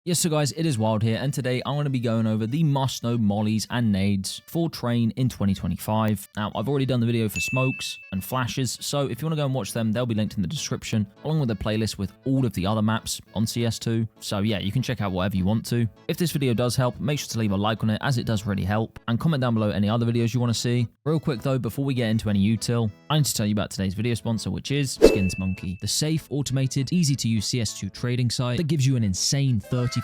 Yes, so guys, it is Wild here, and today I'm going to be going over the must-know mollies and nades for train in 2025. Now, I've already done the video for smokes and flashes, so if you want to go and watch them, they'll be linked in the description, along with a playlist with all of the other maps on CS2. So yeah, you can check out whatever you want to. If this video does help, make sure to leave a like on it, as it does really help, and comment down below any other videos you want to see. Real quick though, before we get into any util, I need to tell you about today's video sponsor, which is Skins Monkey, the safe, automated, easy-to-use CS2 trading site that gives you an insane 35%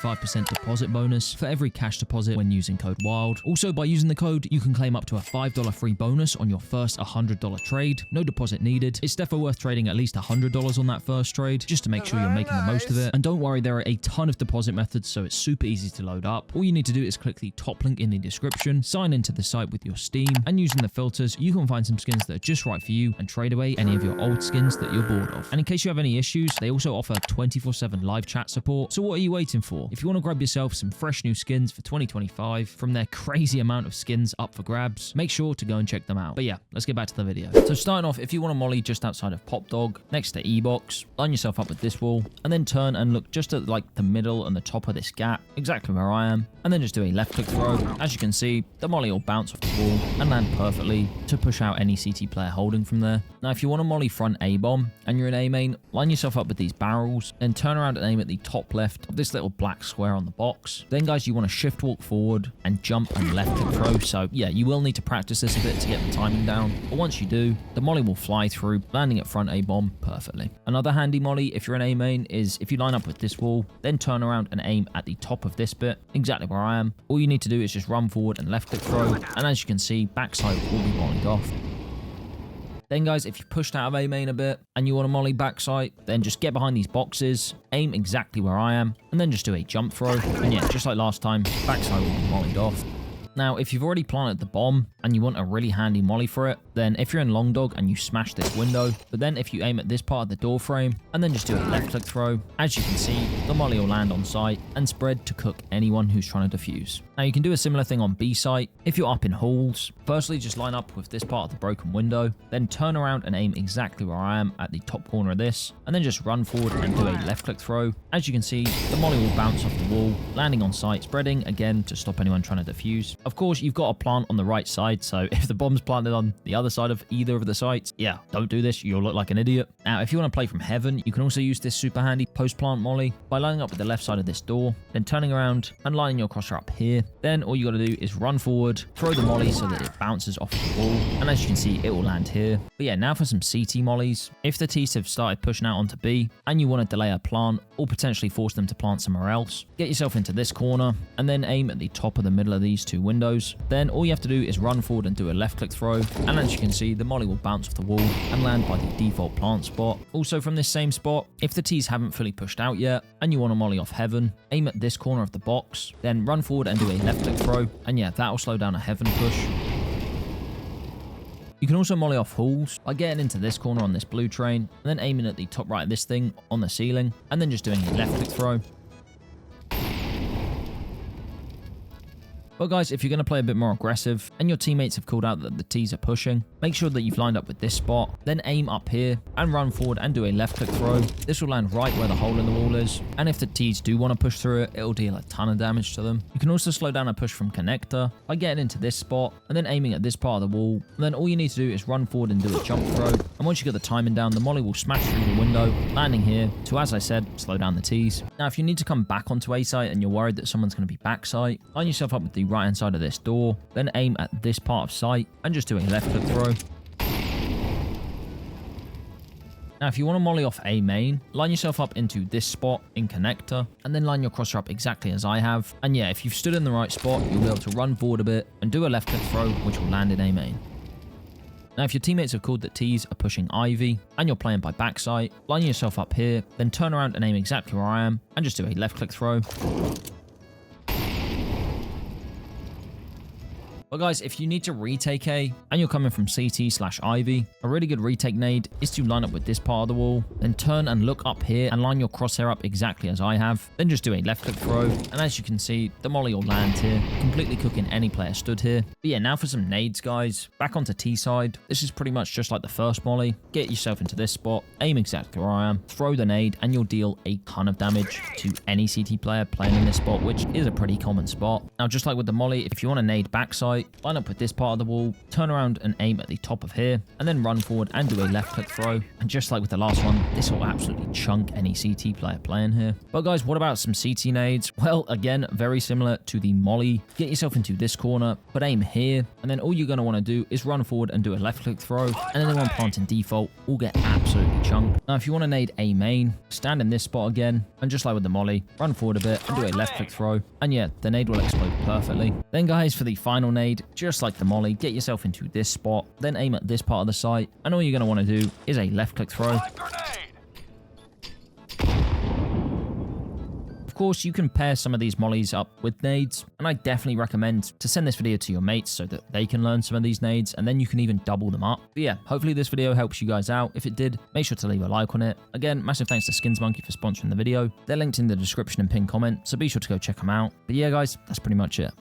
deposit bonus for every cash deposit when using code WILD. Also, by using the code, you can claim up to a $5 free bonus on your first $100 trade. No deposit needed. It's definitely worth trading at least $100 on that first trade, just to make sure you're making the most of it. And don't worry, there are a ton of deposit methods, so it's super easy to load up. All you need to do is click the top link in the description, sign into the site with your Steam, and using the filters, you can find some skins that are just right for you and trade away any of your old skins that you're bored of. And in case you have any issues, they also offer 24/7 live chat support. So what are you waiting for? If you want to grab yourself some fresh new skins for 2025 from their crazy amount of skins up for grabs, make sure to go and check them out. But yeah, let's get back to the video. So starting off, if you want a molly just outside of Pop Dog, next to E-Box, line yourself up with this wall, and then turn and look just at like the middle and the top of this gap, exactly where I am, and then just do a left click throw. As you can see, the molly will bounce off the wall and land perfectly to push out any CT player holding from there. Now, if you want a molly front A-bomb and you're in A main, line yourself up with these barrels, then turn around and aim at the top left of this little black square on the box. Then guys, you want to shift walk forward and jump and left click throw. So yeah, you will need to practice this a bit to get the timing down, but once you do, the molly will fly through, landing at front A-bomb perfectly. Another handy molly if you're in A main is if you line up with this wall, then turn around and aim at the top of this bit, exactly where I am. All you need to do is just run forward and left click throw, and as you can see, backside will be mollied off. Then guys, if you pushed out of A main a bit and you want a molly backside, then just get behind these boxes, aim exactly where I am, and then just do a jump throw. And yeah, just like last time, backside will be mollied off. Now, if you've already planted the bomb and you want a really handy molly for it, then if you're in Long Dog and you smash this window, but then if you aim at this part of the door frame and then just do a left click throw, as you can see, the molly will land on site and spread to cook anyone who's trying to defuse. Now, you can do a similar thing on B site. If you're up in halls, firstly just line up with this part of the broken window, then turn around and aim exactly where I am at the top corner of this, and then just run forward and do a left click throw. As you can see, the molly will bounce off the wall, landing on site, spreading again to stop anyone trying to defuse. Of course, you've got a plant on the right side, so if the bomb's planted on the other side of either of the sites, yeah, don't do this, you'll look like an idiot. Now, if you want to play from heaven, you can also use this super handy post-plant molly by lining up with the left side of this door, then turning around and lining your crosser up here. Then all you got to do is run forward, throw the molly so that it bounces off the wall, and as you can see, it will land here. But yeah, now for some CT mollies. If the T's have started pushing out onto B, and you want to delay a plant, or potentially force them to plant somewhere else, get yourself into this corner, and then aim at the top of the middle of these two windows. Then all you have to do is run forward and do a left click throw, and as you can see, the molly will bounce off the wall and land by the default plant spot. Also from this same spot, if the T's haven't fully pushed out yet, and you want to molly off heaven, aim at this corner of the box, then run forward and do a left click throw, and yeah, that will slow down a heaven push. You can also molly off halls by getting into this corner on this blue train, and then aiming at the top right of this thing on the ceiling, and then just doing a left click throw. But guys, if you're going to play a bit more aggressive and your teammates have called out that the T's are pushing, make sure that you've lined up with this spot, then aim up here and run forward and do a left click throw. This will land right where the hole in the wall is, and if the T's do want to push through it, it'll deal a ton of damage to them. You can also slow down a push from connector by getting into this spot and then aiming at this part of the wall, and then all you need to do is run forward and do a jump throw, and once you get the timing down, the molly will smash through the window, landing here to, as I said, slow down the T's. Now, if you need to come back onto A site and you're worried that someone's going to be backside, line yourself up with the right hand side of this door, then aim at this part of sight and just do a left click throw. Now, if you want to molly off A main, line yourself up into this spot in connector, and then line your crosser up exactly as I have. And yeah, if you've stood in the right spot, you'll be able to run forward a bit and do a left click throw, which will land in A main. Now, if your teammates have called that T's are pushing Ivy and you're playing by backside, line yourself up here, then turn around and aim exactly where I am and just do a left click throw. But guys, if you need to retake A and you're coming from CT/Ivy, a really good retake nade is to line up with this part of the wall, then turn and look up here and line your crosshair up exactly as I have. Then just do a left click throw, and as you can see, the molly will land here, completely cooking any player stood here. But yeah, now for some nades, guys. Back onto T side. This is pretty much just like the first molly. Get yourself into this spot, aim exactly where I am, throw the nade, and you'll deal a ton of damage to any CT player playing in this spot, which is a pretty common spot. Now, just like with the molly, if you want to nade backside, line up with this part of the wall, turn around and aim at the top of here, and then run forward and do a left click throw. And just like with the last one, this will absolutely chunk any CT player playing here. But guys, what about some CT nades? Well, again, very similar to the molly. Get yourself into this corner, but aim here, and then all you're going to want to do is run forward and do a left click throw, and anyone planting default will get absolutely chunked. Now, if you want to nade A main, stand in this spot again, and just like with the molly, run forward a bit and do a left click throw, and yeah, the nade will explode perfectly. Then guys, for the final nade, just like the molly, get yourself into this spot, then aim at this part of the site, and all you're going to want to do is a left click throw. Of course, you can pair some of these mollies up with nades, and I definitely recommend to send this video to your mates so that they can learn some of these nades, and then you can even double them up. But yeah, hopefully this video helps you guys out. If it did, make sure to leave a like on it. Again, massive thanks to SkinsMonkey for sponsoring the video. They're linked in the description and pinned comment, so be sure to go check them out. But yeah, guys, that's pretty much it.